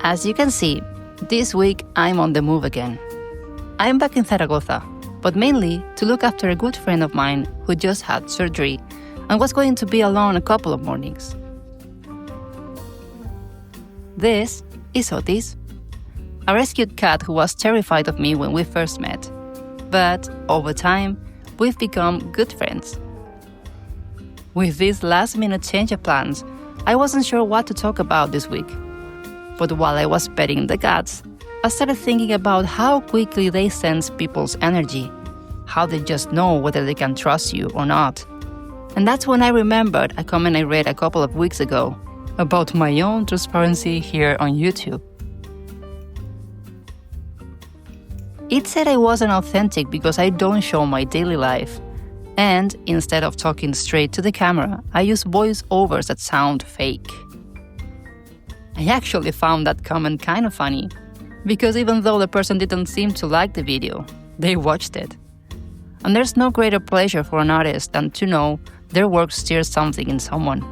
As you can see, this week I'm on the move again. I'm back in Zaragoza, but mainly to look after a good friend of mine who just had surgery and was going to be alone a couple of mornings. This is Otis, a rescued cat who was terrified of me when we first met. But over time, we've become good friends. With this last-minute change of plans, I wasn't sure what to talk about this week. But while I was petting the cats, I started thinking about how quickly they sense people's energy, how they just know whether they can trust you or not. And that's when I remembered a comment I read a couple of weeks ago about my own transparency here on YouTube. It said I wasn't authentic because I don't show my daily life. And instead of talking straight to the camera, I use voiceovers that sound fake. I actually found that comment kind of funny, because even though the person didn't seem to like the video, they watched it. And there's no greater pleasure for an artist than to know their work stirs something in someone.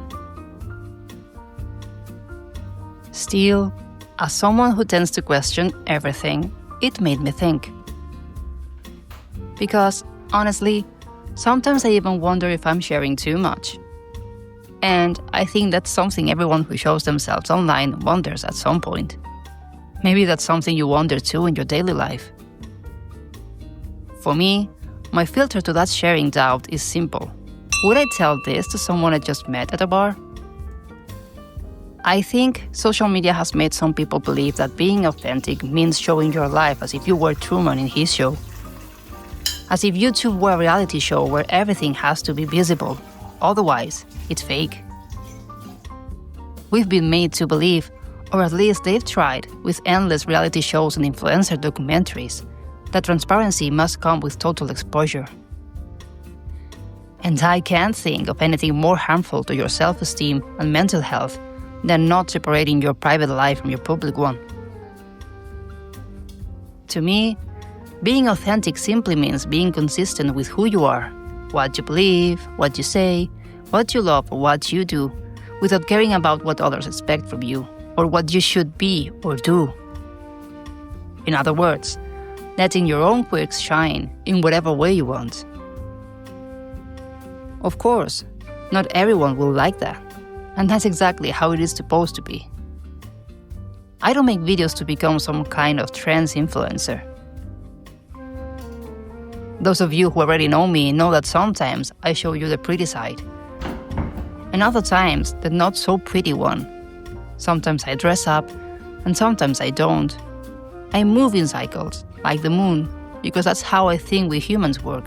Still, as someone who tends to question everything, it made me think. Because, honestly, sometimes I even wonder if I'm sharing too much. And I think that's something everyone who shows themselves online wonders at some point. Maybe that's something you wonder too in your daily life. For me, my filter to that sharing doubt is simple. Would I tell this to someone I just met at a bar? I think social media has made some people believe that being authentic means showing your life as if you were Truman in his show. As if YouTube were a reality show where everything has to be visible, otherwise it's fake. We've been made to believe, or at least they've tried, with endless reality shows and influencer documentaries, that transparency must come with total exposure. And I can't think of anything more harmful to your self-esteem and mental health than not separating your private life from your public one. To me, being authentic simply means being consistent with who you are, what you believe, what you say, what you love or what you do, without caring about what others expect from you, or what you should be or do. In other words, letting your own quirks shine in whatever way you want. Of course, not everyone will like that, and that's exactly how it is supposed to be. I don't make videos to become some kind of trends influencer. Those of you who already know me know that sometimes I show you the pretty side, and other times the not so pretty one. Sometimes I dress up, and sometimes I don't. I move in cycles, like the moon, because that's how I think we humans work.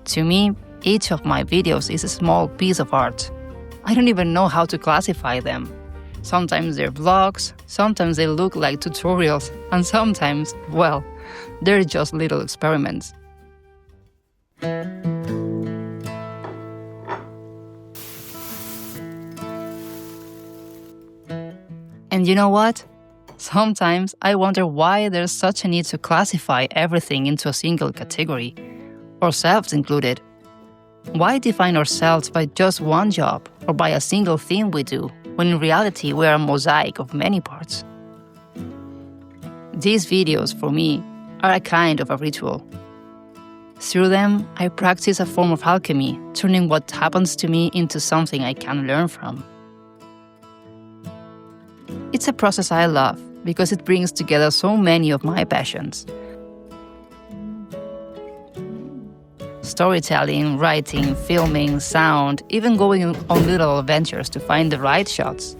To me, each of my videos is a small piece of art. I don't even know how to classify them. Sometimes they're vlogs, sometimes they look like tutorials, and sometimes, well, they're just little experiments. And you know what? Sometimes I wonder why there's such a need to classify everything into a single category, ourselves included. Why define ourselves by just one job or by a single thing we do, when in reality we are a mosaic of many parts? These videos, for me, are a kind of a ritual. Through them, I practice a form of alchemy, turning what happens to me into something I can learn from. It's a process I love because it brings together so many of my passions. Storytelling, writing, filming, sound, even going on little adventures to find the right shots.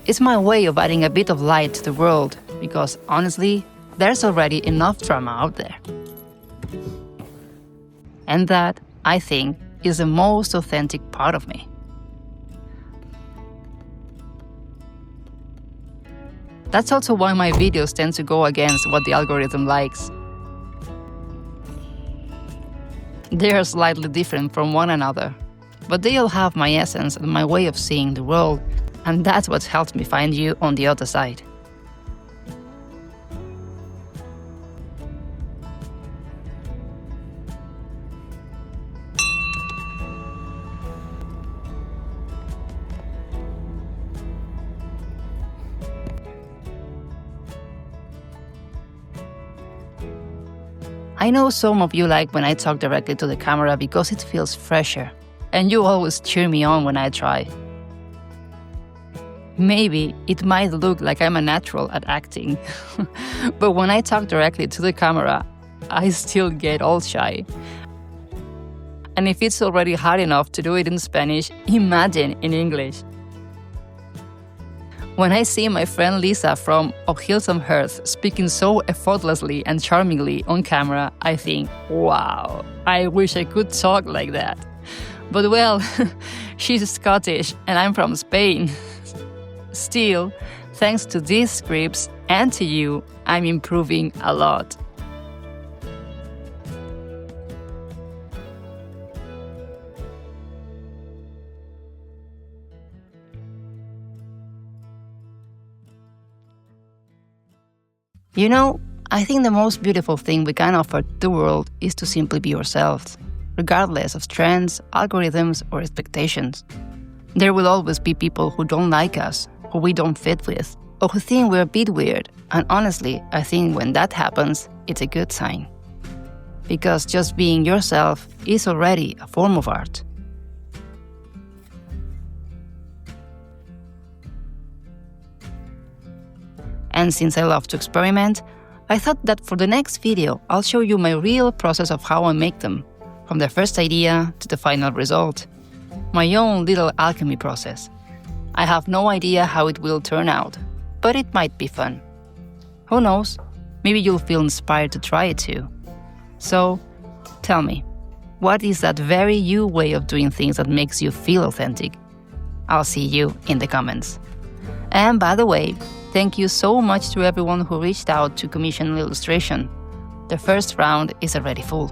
It's my way of adding a bit of light to the world because, honestly, there's already enough drama out there. And that, I think, is the most authentic part of me. That's also why my videos tend to go against what the algorithm likes. They are slightly different from one another, but they all have my essence and my way of seeing the world, and that's what helps me find you on the other side. I know some of you like when I talk directly to the camera because it feels fresher, and you always cheer me on when I try. Maybe it might look like I'm a natural at acting, but when I talk directly to the camera, I still get all shy. And if it's already hard enough to do it in Spanish, imagine in English. When I see my friend Lisa from Of Hills and Hearth speaking so effortlessly and charmingly on camera, I think, wow, I wish I could talk like that. But well, she's Scottish and I'm from Spain. Still, thanks to these scripts and to you, I'm improving a lot. You know, I think the most beautiful thing we can offer the world is to simply be ourselves, regardless of trends, algorithms, or expectations. There will always be people who don't like us, who we don't fit with, or who think we're a bit weird, and honestly, I think when that happens, it's a good sign. Because just being yourself is already a form of art. And since I love to experiment, I thought that for the next video, I'll show you my real process of how I make them, from the first idea to the final result. My own little alchemy process. I have no idea how it will turn out, but it might be fun. Who knows, maybe you'll feel inspired to try it too. So, tell me, what is that very you way of doing things that makes you feel authentic? I'll see you in the comments. And by the way, thank you so much to everyone who reached out to commission an illustration. The first round is already full.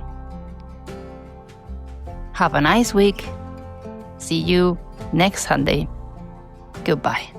Have a nice week. See you next Sunday. Goodbye.